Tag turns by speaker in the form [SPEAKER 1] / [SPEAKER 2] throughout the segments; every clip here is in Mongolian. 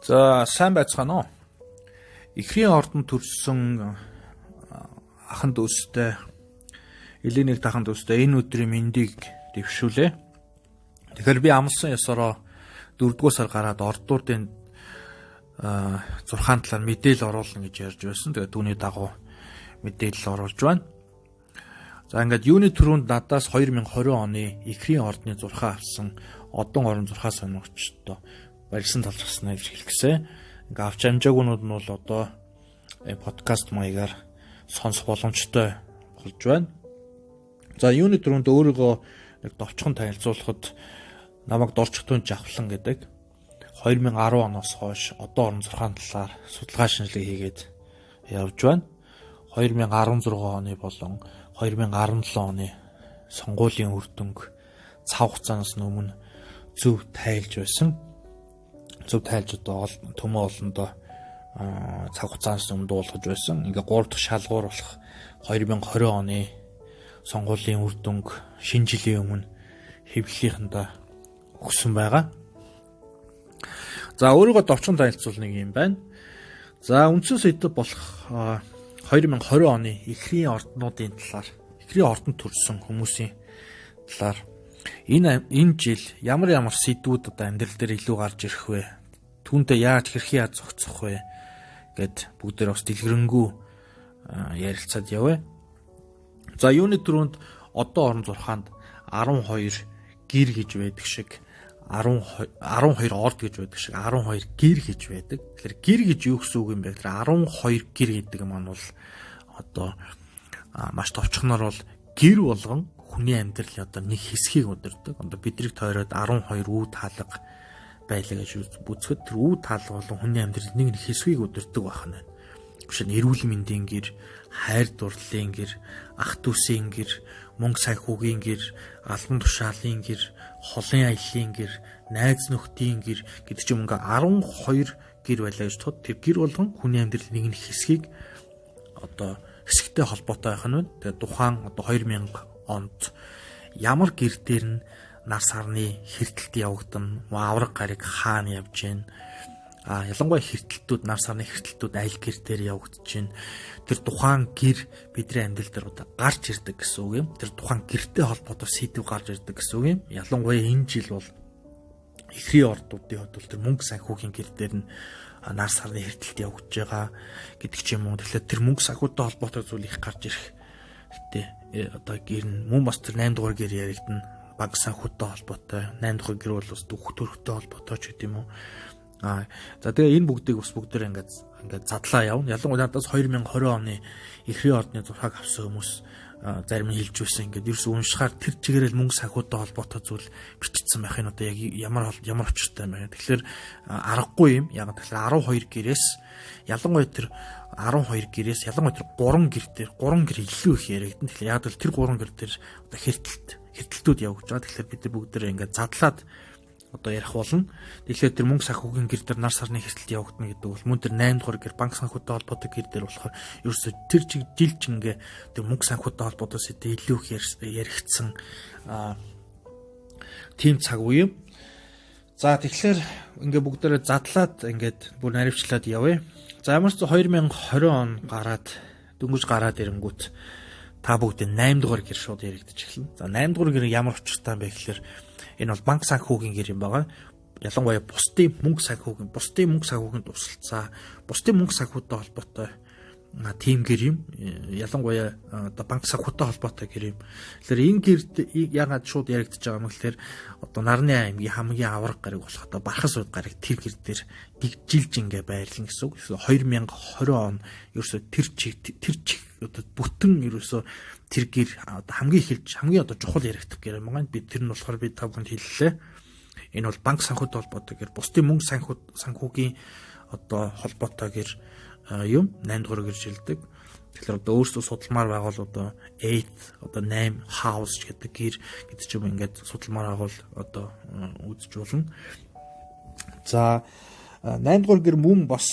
[SPEAKER 1] За сайн байцгаана уу? Ихрийн ордонд төрсөн ахан дүүстэй Элинийг тахан дүүстэй энэ өдрийн мэндийг дэвшүүлээ. Тэгэхээр би амлсан ёсороо 4-р сар гараад ордуудын 6 талаар мэдээлэл оруулна гэж ярьж байсан. Тэгээд түүний дагуу мэдээлэл оруулж байна. За ингээд юуны түрүүнд надаас 2020 оны Ихрийн ордны 6 авсан одон орон 6 сонирхчтой барьсан талчснаа хэлчихсэн. Ингээ авч амжаагуунууд нь бол одоо подкаст маягаар сонсох боломжтой болж байна. За юуны түрүүнд өөрийгөө нэг довчхон танилцуулахад намайг дорчхтун жавхлан гэдэг 2010 оноос хойш одон орон 6 талаар судалгаа шинжилгээ хийгээд явж байна. 2016 оны болон 2017 оны сонгуулийн үр дүнг цав хугацаанаас өмнө зөв тайлж байсан. Зөв тайлж одоо төмөө олондоо цаг хугацаанаас өмнө дуулгаж байсан. Ингээ 3 дахь шалгуур болох 2020 оны сонгуулийн үр дүнг шинэ жилийн өмнө хэвлэлийнхэндээ өгсөн байгаа. За өөрийгөө довчхон танилцуулна юм байна. За үндсэн сэдэв болох 2020 оны Ихрийн орднуудын талаар, Ихрийн ордонд төрсэн хүмүүсийн талаар энэ жил ямар сэдвүүд одоо амьдрал дээр илүү гарч ирэх вэ? Түүнтэй яаж хэрхэн зохицох вэ? Гэд бүгдээр бас дэлгэрэнгүй ярилцаад явъя. За юуны түрүүнд одон орон 6-нд 12 гэр гэж байдаг шиг 12 орд гэж байдаг шиг 12 гэр гэж байдаг. Тэгэхээр гэр гэж юу гэсэн үг юм бэ? Тэгэхээр 12 гэр гэдэг маань бол одоо маш товчхоноор бол гэр болгон хүний амьдралын одоо нэг хэсгийг удирдаг. Одоо бидрийг тойроод 12 үе таалга байлаа гэж үзэхэд тэр үе таалга болон хүний амьдралын нэг хэсгийг удирдаг байна. Жишээ нь эрүүл мэндийн гэр, хайр дурлалын гэр, ах дүүсийн гэр, мөнгө санхүүгийн гэр, албан тушаалын гэр, холын аяллаа гэр, найз нөхдийн гэр гэдэг ч юм ингээ 12 гэр байлаа гэж тод тэр гэр болгон хүний амьдралын нэг хэсгийг одоо хэсэгтэй холбоотой байх нь. Тэгээд тухайн одоо 2000 онд ямар гэр дээр нь нар сарны хэртэлт явагдана, авраг гариг хаана явж гин, ялангуяа хэртэлтүүд, нар сарны хэртэлтүүд аль гэр дээр явагдаж гин, тэр тухайн гэр бидний амьдрал дээр одоо гарч ирдэг гэсэн үг юм. Тэр тухайн гэртэй холбоотой сэдв гарч ирдэг гэсэн үг юм. Ялангуяа энэ жил бол Ихрийн ордуудын хувьд бол тэр мөнгө санхүүгийн гэр дээр нь нар сарны хэртэлт явагдаж байгаа гэдэг ч юм уу. Тэгэхээр тэр мөнгө санхүүтэй холбоотой зүйл их гарч ирэх. Гэтэ одоо гэр нь мөн бас тэр 8 дугаар гэр яригдана. Банк санхүүтэй холбоотой 8 дахь гэр бол бас дүүх төрхтэй холбоотой ч гэдэм үү. За тэгээ энэ бүгдийг бас бүгдээр ингээд задлаа явна. Ялангуяа надаас 2020 оны Ихрийн ордны 6-аг авсан хүмүүс зарим нь хэлж байсан. Ингээд ерөөс уншихаар тэр чигээрэл мөнгө санхүүтэй холбоотой зүйл бичигдсэн байх нь одоо яг ямар очиртай юм бэ? Тэгэхээр аргагүй юм. Яг тэгэхээр 12 гэрээс ялангуяа тэр 12 гэрээс ялангуяа тэр 3 гэр дээр 3 гэр илүү их яригдана. Тэгэхээр яг л тэр 3 гэр дээр одоо хэртэлтүүд явагдаж байгаа. Тэгэхээр бид бүгдээрээ ингээд задлаад одоо ярих болно. Тэгэхээр тэр мөнгө санхүүгийн гэр дээр нар сарны хэртэлт явагдана гэдэг бол мөн тэр 8 дугаар гэр банк санхүүтэй холбоотой гэр дээр болохоор ерөөсө тэр жилчингээ тэр мөнгө санхүүтэй холбоотой сэдв илүү их яригдсан тийм цаг үе юм. За тэгэхээр ингээ бүгдээрээ задлаад ингээд бүр наривчлаад явъя. За ямар ч 2020 он дөнгөж гараад ирэнгүүт та бүгд 8 дугаар гэр шууд яригдчих эхэлнэ. За 8 дугаар гэр ямар учиртай бэ гэхээр энэ бол банк санхүүгийн гэр юм байгаа. Ялангуяа бусдын мөнгө санхүүгийн тусалцаа, бусдын мөнгө санхүүтэй холбоотой тийм гэр юм. Ялангуяа одоо банк санхүүтэй холбоотой гэр юм. Тэгэхээр энэ гэрд яагаад шууд яригдчих байгаа юм гэхээр одоо нарны аймгийн хамгийн авраг гариг болох одоо Бархас уд гариг тэр гэр дээр жилж ингээ байрлана гэсэн үг. 2020 он ерөөсө тэр одоо бүтэн ерөөсө тэр гэр хамгийн одоо чухал яригдах гэр юм байна. Бид тэр нь болохоор би та бүхэнд хэллээ. Энэ бол банк санхүүтэй холбоотой гэр, бусдын мөнгө санхүүгийн одоо холбоотой гэр юм 8 дугаар гэр жилдэг. Тэгэхээр одоо өөрсдөө судалмаар байгуул одоо 8 одоо 8 house гэдэг гэр гэдэг ч юм ингээд судалмаар байгуул одоо үзэж болно. За 8 дугаар гэр мөн бас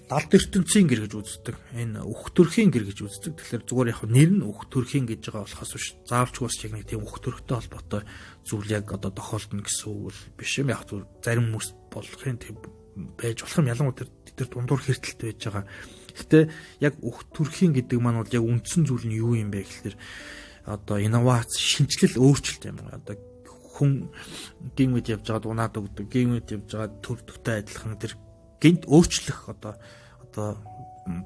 [SPEAKER 1] далд ертөнцийн гэр гэж үздэг. Энэ өөх төрхийн гэр гэж үздэг. Тэгэхээр зүгээр яг нэр нь өөх төрхийн гэж байгаа болохоос биш. Заавч бас яг нэг тийм өөх төрхтэй холбоотой зүйл яг одоо тохиолдно гэсэн үг бол биш юм. Яг зарим хүмүүс болохын тийм байж болох юм, ялангуяа тэр дундуур хэртэлтэй байж байгаа. Гэхдээ яг төрхийн гэдэг маань бол яг үндсэн зүйл нь юу юм бэ гэхээр одоо инновац, шинжилэл, өөрчлөлт юм. Одоо хүн геймэд явж байгаа дунаад өгдөг, геймэд явж байгаа төрдөгтэй адилхан тэр гинт өөрчлөх одоо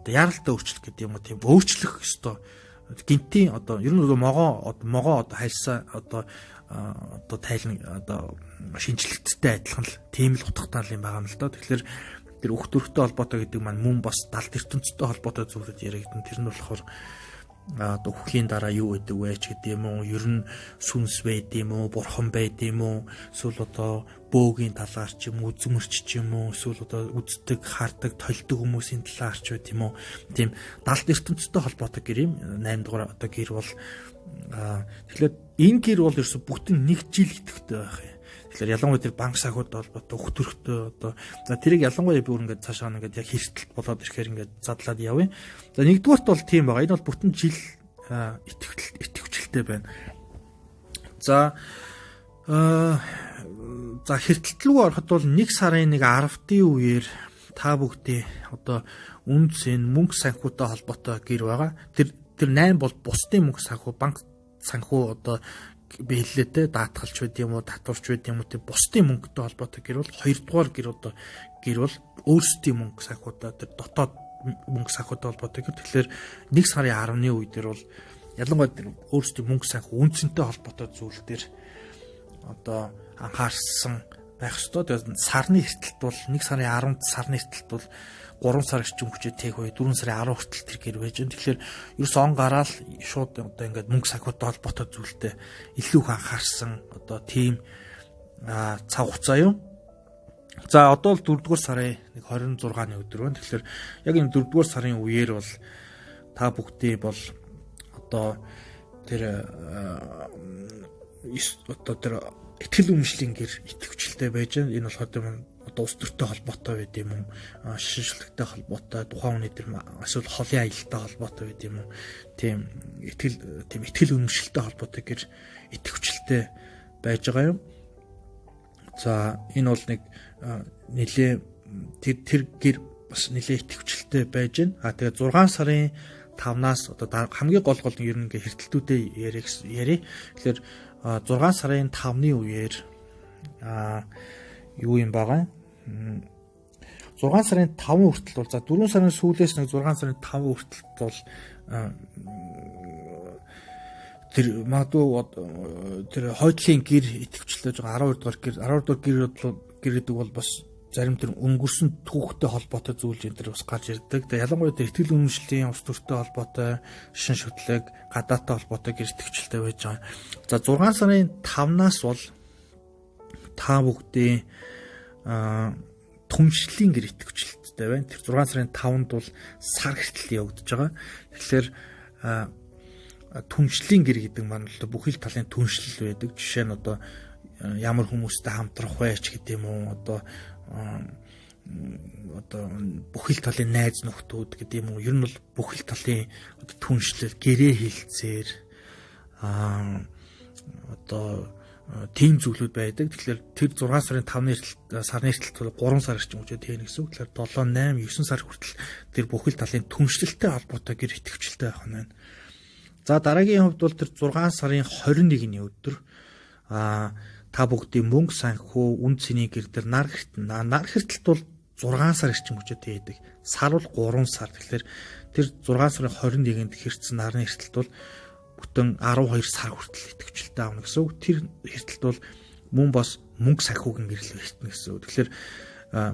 [SPEAKER 1] яаралтай өөрчлөх гэдэг юм уу, тийм өөрчлөх ёстой. Гинтийн одоо ер нь могоо одоо хайлсаа одоо тайлна одоо шинжилэлттэй адилхан л тийм л утгатай юм байгаа юм л да. Тэгэхээр тэр өөх төрхтэй холбоотой гэдэг маань мөн бас далд ертөнцтэй холбоотой зүйлүүд яригдана. Тэр нь болохоор одоо үхлийн дараа юу гэдэг вэ ч гэдэг юм уу, ер нь сүнс байд юм уу, бурхан байд юм уу, эсвэл одоо бөөгийн талаар ч юм уу, үзмэрч ч юм уу, эсвэл одоо үздэг, хардаг, толдог хүмүүсийн талаар ч байд юм уу. Тийм далд ертөнцтэй холбоотой гэр юм 8 дугаар одоо гэр бол тэгэхээр энэ гэр бол ерөөсө бүтэн нэг жил идэвхтэй байх юм. Тэгэхээр ялангуяа тэр банк санхүүтэй холбоотой өөх төрхтэй одоо тэрийг ялангуяа би өөр ингээд цаашаа ингээд яг хэртэлт болоод ирэхээр ингээд задлаад явъя. За нэгдүгээрт бол тийм байгаа. Энэ бол бүтэн жил идэвхжэлтэй байна. За хэртэлт рүү ороход бол 1 сарын 1 10-ны үеэр та бүгдээ одоо үнц энэ мөнгө санхүүтэй холбоотой гэр байгаа. Тэр 8 бол бусдын мөнгө санхүү, банк санхүү одоо би хэллээтэй даатгалч байд юм уу, татварч байд юм уу, тийм бусдын мөнгөтэй холбоотой гэр бол 2 дугаар гэр бол өөрсдийн мөнгө санхүүтэй тэр дотоод мөнгө санхүүтэй холбоотой гэр. Тэгэхээр 1 сарын 10-ны үе дээр бол ялангуяа тэр өөрсдийн мөнгө санхүү үнцэнтэй холбоотой зүйл дээр одоо анхаарсан байх ёстой. Тэгээд сарны эртэлт бол 1 сарын 10-нд сарны эртэлт бол 3 сар орчим хүчтэй тех бай 4 сарын 10 хүртэл тэр гэр байж байна. Тэгэхээр ерөөс он гараал шууд одоо ингээд мөнгө санхүүтэй холбоотой зүйлтэй илүү их анхаарсан одоо тийм цаг хугацаа юу. За одоо бол 4-р сарын 26-ны өдөр байна. Тэгэхээр яг энэ 4-р сарын үеэр бол та бүгдээ бол одоо тэр одоо тэр итгэл үнэмшлийн гэр итгэвчтэй байж байна. Энэ болохоор одоо ус төртэй холбоотой байд юм уу, шишгэлттэй холбоотой, тухайн хүний тэр эсвэл холын аялалтай холбоотой байд юм уу, тийм итгэл үнэмшилтэй холбоотой гэр итгэвчтэй байж байгаа юм. За энэ бол нэг нэлээ тэр гэр бас нэлээ итгэвчтэй байж байна. Тэгээд 6 сарын 5-наас одоо хамгийн гол нь ер нь ингээ хэртэлтүүдээ яри. Тэгэхээр 6 сарын 5-ны үеэр юу юм байгаа? 6 сарын 5 хүртэл бол за 4 сарын сүүлээс нэг 6 сарын 5 хүртэл бол тэр магадгүй тэр хойдлын гэр итгэвчлээж байгаа 12 дугаар гэр гэдэг бол бас зарим тэр өнгөрсөн түүхтэй холбоотой зүйл энэ төр бас гарч ирдэг. Тэгээ ялангуяа тэр итгэл үнэмшлийн ус төртэй холбоотой, шин шүтлэг, гадаатай холбоотой гэр итгэвчлтэй байж байгаа. За 6 сарын 5-наас бол та бүгдээ түншлэлийн гэр итгэвчлэлттэй байна. Тэр 6 сарын 5-нд бол сар хүртэл явагдаж байгаа. Тэгэхээр түншлэлийн гэр гэдэг маань л бүхэл талын түншлэл байдаг. Жишээ нь одоо ямар хүмүүстэй хамтрах вэ ч гэдэг юм уу, одоо бүхэл талын найз нөхдүүд гэдэг юм уу, ер нь бол бүхэл талын түншлэл, гэрээ хилцээр одоо тийм зүйлүүд байдаг. Тэгэхээр тэр 6 сарын 5-ны сарны эртэлт 3 сар орчим үжээ тийм гэсэн үг. Тэгэхээр 7, 8, 9 сар хүртэл тэр бүхэл талын түншлэлтэй холбоотой гэр итгэвчлэлтэй байх нь байна. За дараагийн хувьд бол тэр 6 сарын 21-ний өдөр та бүгдийн мөнгө санхүү үн цэний гэр дээр нар хэртэлт бол 6 сар орчим үжээтэй байдаг. Сар бол 3 сар. Тэгэхээр тэр 6 сарын 21-нд хэрцсэн нарны эртэлт бол бүтэн 12 сар хүртэл итгэвчлэлтэй авна гэсэн үг. Тэр эртэлт бол мөн бас мөнгө санхүүгийн гэрэл эртнэ гэсэн үг. Тэгэхээр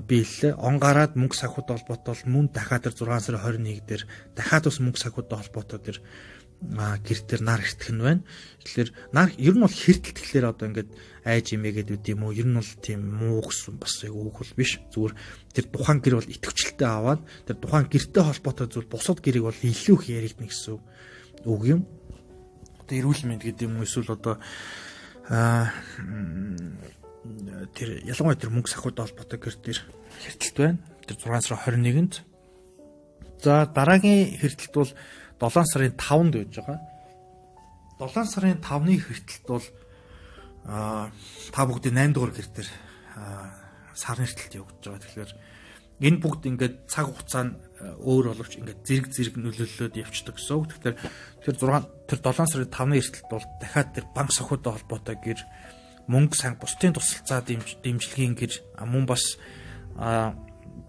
[SPEAKER 1] би хэллээ он гараад мөнгө санхүүтэй холбоотой бол мөн дахиад тэр 6 сарын 21 дээр дахиад бас мөнгө санхүүтэй холбоотой тэр гэр дээр нар эртэх нь байна. Тэгэхээр нар ер нь бол хэртэлт гэхлээр одоо ингээд айж имээгээд үт юм уу, ер нь бол тийм муу гэсэн бас яг үг бол биш. Зүгээр тэр тухайн гэр бол итгэвчлэлтэй аваад тэр тухайн гэртэй холбоотой зүйл бусад гэрийг бол илүү их яригдана гэсэн үг юм. Одоо эрүүл мэнд гэдэг юм уу, эсвэл одоо тэр ялангуяа тэр мөнгө санхүүтэй холбоотой гэр дээр хэртэлт байна. Тэр 6 сарын 21-нд. За дараагийн хэртэлт бол 7 сарын 5-нд байж байгаа. 7 сарын 5-ны хэртэлт бол та бүгдийн 8 дугаар гэр дээр сар нэртэлт явагдаж байгаа. Тэгэхээр энэ бүгд ингээд цаг хугацаанд өөр боловч ингээд зэрэг нөлөөлөлөд явцдаг гэсэн үг. Тэгэхээр 7 сарын 5-ны эрсдэлт бол дахиад тэр банк санхүүтэй холбоотой гэр мөнгө санхүү бусдын тусалцаа дэмжлэгийн гэр мөн бас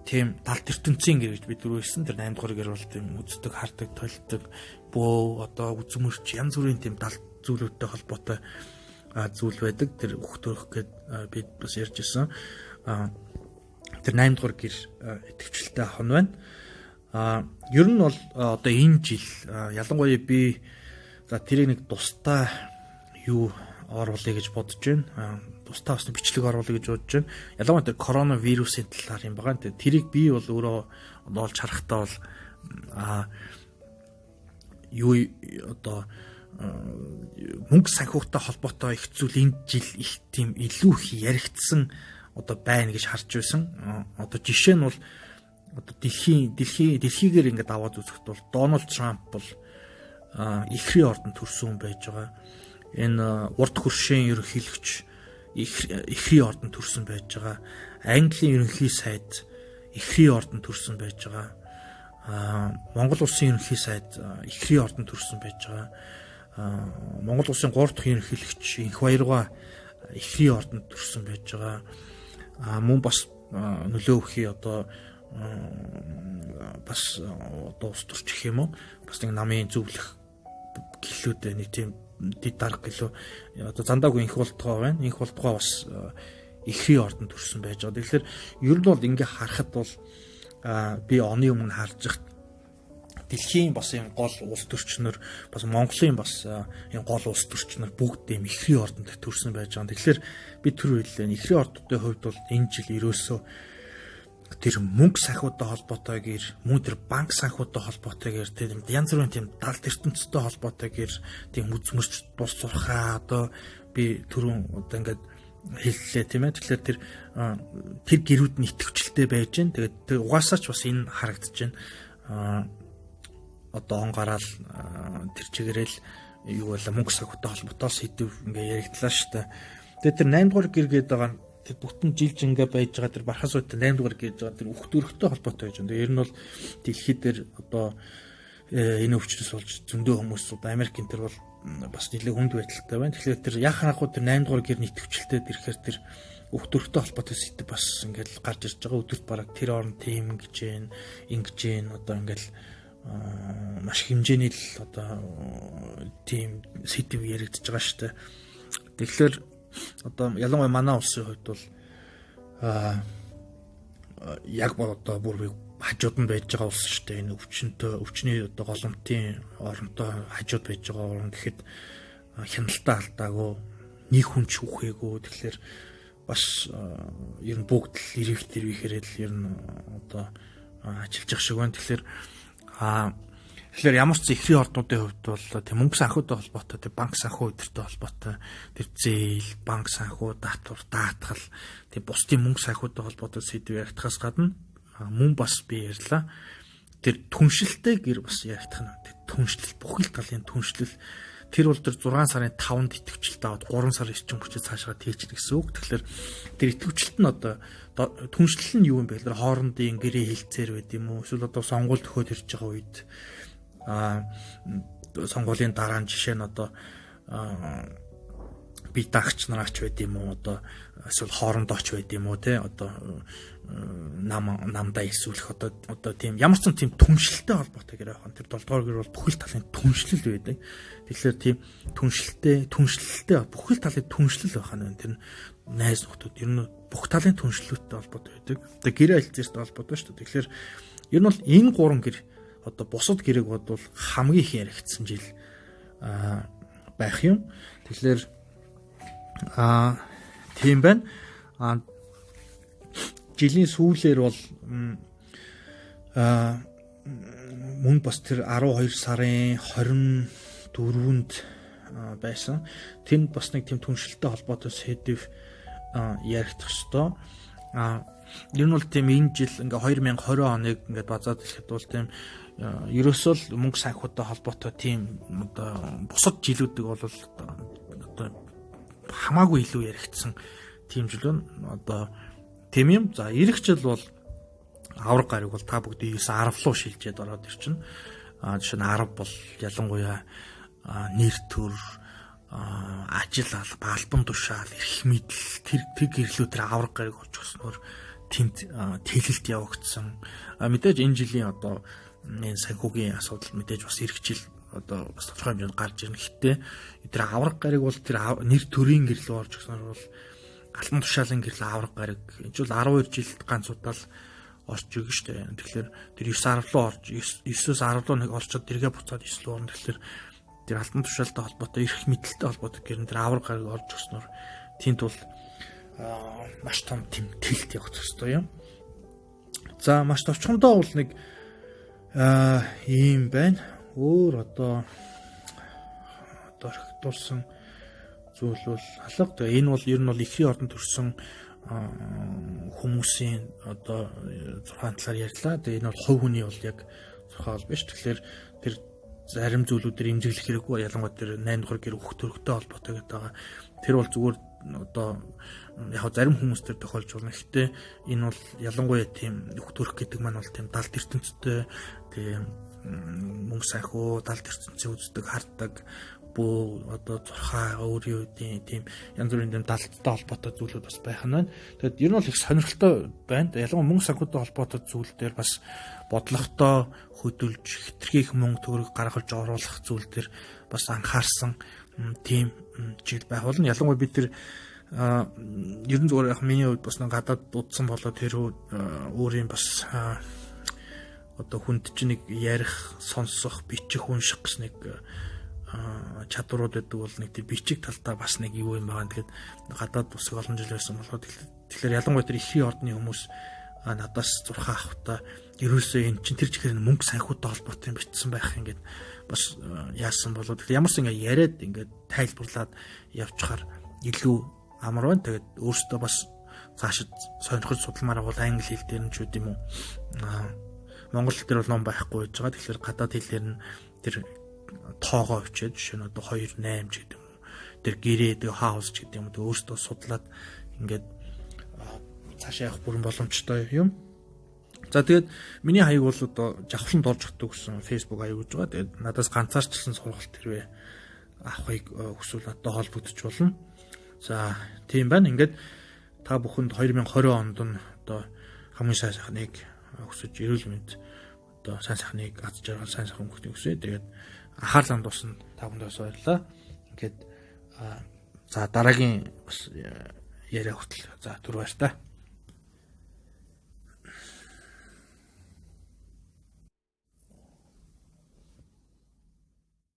[SPEAKER 1] тийм талт ертөнцийн гэр гэж бид түрүүсэн тэр 8 дугаар гэр бол тийм үздэг, хардаг, толдог, бөө одоо үзмөрч янз бүрийн тийм талт зүйлүүдтэй холбоотой зүйл байдаг. Тэр өгтөрөх гээд бид бас ярьж ирсэн. Тэр 8 дугаар гэр идэвхжүүлэлтэй хон байна. Ер нь бол одоо энэ жил ялангуяа би за тэрийг нэг тусдаа юу оруулъя гэж бодож байна. Тусдаа бас бичлэг оруулъя гэж бодож байна. Ялангуяа тэр коронавирусын талаар юм байгаа. Тэрийг би бол өөрөө олж харахтаа бол юу одоо мөнгө санхүүгтай холбоотой их зүйл энэ жил их тийм илүү их яригдсан одоо байна гэж харж байсан. Одоо жишээ нь бол одоо дэлхийгээр ингээд аваад үзэхэд бол Дональд Трамп бол ихрийн ордонд төрсөн хүн байж байгаа. Энэ урд хөршийн ерөнхийлөгч ихрийн ордонд төрсөн байж байгаа. Английн ерөнхий сайд ихрийн ордонд төрсөн байж байгаа. Монгол улсын ерөнхий сайд ихрийн ордонд төрсөн байж байгаа. Монгол улсын 3 дахь ерөнхийлөгч Инх Баяргаа ихрийн ордонд төрсөн байж байгаа. Мөн бас нөлөө өгөхий одоо бас одоо ус төрч гэх юм уу? Бас нэг намын зөвлөх гэлүүд нэг тийм дид дарга гэлөө одоо зандаагүй инх болтгоо байна. Инх болтгоо бас ихрийн ордонд төрсэн байж байгаа. Тэгэхээр ер нь бол ингээ харахад бол би оны өмнө харж ихт дэлхийн бас юм гол улс төрчнөр бас Монголын бас энэ гол улс төрчнөр бүгд ийм ихрийн ордонд төрсэн байж байгаа. Тэгэхээр би тэр үйлээ ихрийн ордуудын хувьд бол энэ жил ерөөсөө тэр мөнгө санхүүтэй холбоотой гэр мөн тэр банк санхүүтэй холбоотой гэр тэр янз бүрийн тийм далд ертөнцтэй холбоотой гэр тийм үзмэрч бус сурхаа одоо би түрүүн одоо ингээд хэллээ тийм ээ. Тэгэхээр тэр гэрүүд нь идэвхжэлтэй байж гэн. Тэгээд тэр угаасаа ч бас энэ харагдаж байна. Одоо он гараал тэр чигээрэл юу байла мөнгө санхүүтэй холбоотой сэдв ингээ яригдлаа шүү дээ. Тэгээд тэр 8 дугаар гэр гээд байгаа тэр бүтэн жилж ингээ байж байгаа тэр бархас үйтэй 8 дугаар гэж байгаа тэр өгтөрхтэй холбоотой байж байгаа. Ер нь бол дэлхийд дээр одоо энэ өвчнөөс болж зөндөө хүмүүс одоо Америкийн тэр бол бас нэлээд хүнд байдалтай байна. Тэгэхээр тэр яах аргагүй тэр 8 дугаар гэр нийтвчлээд ирэхээр тэр өгтөрхтэй холбоотой сэдв бас ингээл гарч ирж байгаа. Өдөрт бараг тэр орн тийм ингэж гэн ингэж гэн одоо ингээл маш хэмжээний л одоо тийм сэдв яригдж байгаа шүү дээ. Тэгэхээр одоо ялангуяа манай улсын хувьд бол яг одоо бүр хажууд нь байж байгаа улс шүү дээ. Энэ өвчний одоо голомтын оронтой хажууд байж байгаа орн гэхэд хяналтаа алдаагүй нэг хүн ч үхээгүй. Тэгэхээр бас ер нь бүгд л ирээхээр л ер нь одоо ажиллаж шиг байна. Тэгэхээр ямар ч ихрийн орднуудын хувьд бол тийм мөнгө санхүүтэй холбоотой, тийм банк санхүү өдөртэй холбоотой, тэр зээл, банк санхүү, даатгал, тийм бусдын мөнгө санхүүтэй холбоотой сэдв яригдахаас гадна мөн бас би ярьлаа. Тэр түншлэлтэй гэр бас яригдах нь. Тэр түншлэл, бүхэл талын түншлэл тэр бол тэр 6 сарын 5-нд идэвхжэлт аваад 3 сар ирчин хүчтэй цаашаа тээчнэ гэсэн үг. Тэгэхээр тэр идэвхжэлт нь одоо түншлэл нь юу юм бэ? Тэр хоорондын гэрээ хилцээр байд юм уу? Эсвэл одоо сонгуульд өгөөд ирж байгаа үед сонгуулийн дараа нь жишээ нь одоо би дагч нараач байд юм уу? Одоо эсвэл хоорондооч байд юм уу? Тэ одоо намдаа эсвэл одоо тийм ямар ч тийм түншлэлтэй холбоотой гэр явах. Тэр 7 дугаар гэр бол бүхэл талын түншлэл байдаг. Тэгэхээр тийм түншлэлтэй бүхэл талын түншлэл байх нь тэр найз нөхдүүд ер нь бүх талын түншлэлтэй холбоотой байдаг. Одоо гэрээ хэлцээртэй холбоотой шүү дээ. Тэгэхээр ер нь бол энэ 3 гэр одоо бусад гэрээг бодвол хамгийн их яригдсан жил байх юм. Тэгэхээр тийм байна. Жилийн сүүлээр бол мөн бас тэр 12 сарын 24-нд байсан. Тэнд бас нэг тийм түншлэлтэй холбоотой сэдв яригдах ёстой. Ер нь бол тийм энэ жил ингээ 2020 оныг ингээд базаад хэлэхэд бол тийм ерөөсөө л мөнгө санхүүтэй холбоотой тийм одоо бусад жилүүдийг бол одоо хамаагүй илүү яригдсан тийм жил нь одоо тийм юм. За эх жил бол авраг гариг бол та бүгдийг 10 руу шилжээд ороод ирчин. Жишээ нь 10 бол ялангуяа нэр төр, ажил алба, албан тушаал, эрх мэдэл тэр гэрлүү тэр авраг гариг очихсноор тэнд тэлэлт явагдсан. Мэдээж энэ жилийн одоо энэ санхүүгийн асуудал мэдээж бас эх жил одоо бас тодорхой хэмжээнд гарч ирнэ. Гэхдээ тэр авраг гариг бол тэр нэр төрийн гэрлүү орж ирснээр бол албан тушаалын гэрэл авраг гариг энэ бол 12 жилд ганц удаа орж ирнэ шүү дээ. Тэгэхээр тэр 9-10 руу орж 9-өөс 10 руу нэг орчод тэргээ буцаад 9 руу орно. Тэгэхээр тэр албан тушаалтай холбоотой эрх мэдэлтэй холбоотой гэрэн тэр авраг гариг орж ирснээр тэнд бол маш том тэмтэлт явах хэрэгтэй юм. За маш товчхондоо бол нэг ийм байна. Өөр одоо орхитуулсан зүйл бол алга. Тэгээ энэ бол ер нь бол ихний ордонд төрсэн хүмүүсийн одоо 6 талаар ярьлаа. Тэгээ энэ бол хувь хүний бол яг 6 бол биш. Тэгэхээр тэр зарим зүйлүүдээр имзэглэх хэрэггүй. Ялангуяа тэр 8 дугаар гэр хөх төрхтэй холбоотой гэдэг байгаа. Тэр бол зүгээр одоо яг зарим хүмүүс төр тохиолж болно. Гэхдээ энэ бол ялангуяа тийм хөх төрх гэдэг маань бол тийм далд ертөнцтэй тийм мөнгө санхүү, далд ертөнцийн үздэг, харддаг бөө одоо зурхаа өөрийн үеийн тийм янз бүрийн тийм далдтай холбоотой зүйлүүд бас байх нь байна. Тэгэд ер нь бол их сонирхолтой байна. Ялангуяа мөнгө санхүүтэй холбоотой зүйл дээр бас бодлоготой хөдөлж хэтэрхийх мөнгө төгрөг гаргаж оруулах зүйл дээр бас анхаарсан тийм жил байх болно. Ялангуяа бид тэр ер нь зүгээр яг миний хувьд бас нэг гадаад дуудсан болоод тэр өөрийн бас одоо хүнд чинь нэг ярих, сонсох, бичих, унших гэсэн нэг чадварууд гэдэг бол нэг тийм бичих талдаа бас нэг юу юм байгаа. Тэгээд гадаад усыг олон жил байсан болохоор тэгэхээр ялангуяа тэр ихний ордны хүмүүс надаас зурхаа авахта ерөөсөө эн чинь тэр чихээр мөнгө санхүүтэй холбоотой бичсэн байх ингээд бас яасан болоо. Тэгэхээр ямарс ингээд яриад ингээд тайлбарлаад явчихаар илүү амар байна. Тэгээд өөртөө бас цаашид сонирхож судалмаар бол англи хэл дээр нь ч үгүй юм уу. Монгол хэл дээр бол ном байхгүй байж байгаа. Тэгэхээр гадаад хэлээр нь тэр тоогоо өчөөд жишээ нь одоо 2 8 ч гэдэг юм уу. Тэр гэрээ тэг хаус ч гэдэг юм уу. Өөртөө судлаад ингээд цаашаа явах бүрэн боломжтой юм. За тэгээд миний хаяг бол одоо жавхланд орж өгдөг гэсэн Facebook хаяг гэж байгаа. Тэгээд надаас ганцаарчлсан сургалт хэрвээ авахыг хүсвэл одоо холбогдож болно. За тийм байна. Ингээд та бүхэнд 2020 онд нь одоо хамгийн сайн сайхныг өсөж эрүүл мэнд одоо сайн сайхныг аз жаргал сайн сайхан өнгөтэй өсөө. Тэгээд анхаарлаа дуусна. Та бүхэнд бас баярлалаа. Ингээд за дараагийн бас яриа хүртэл за түр баяр та.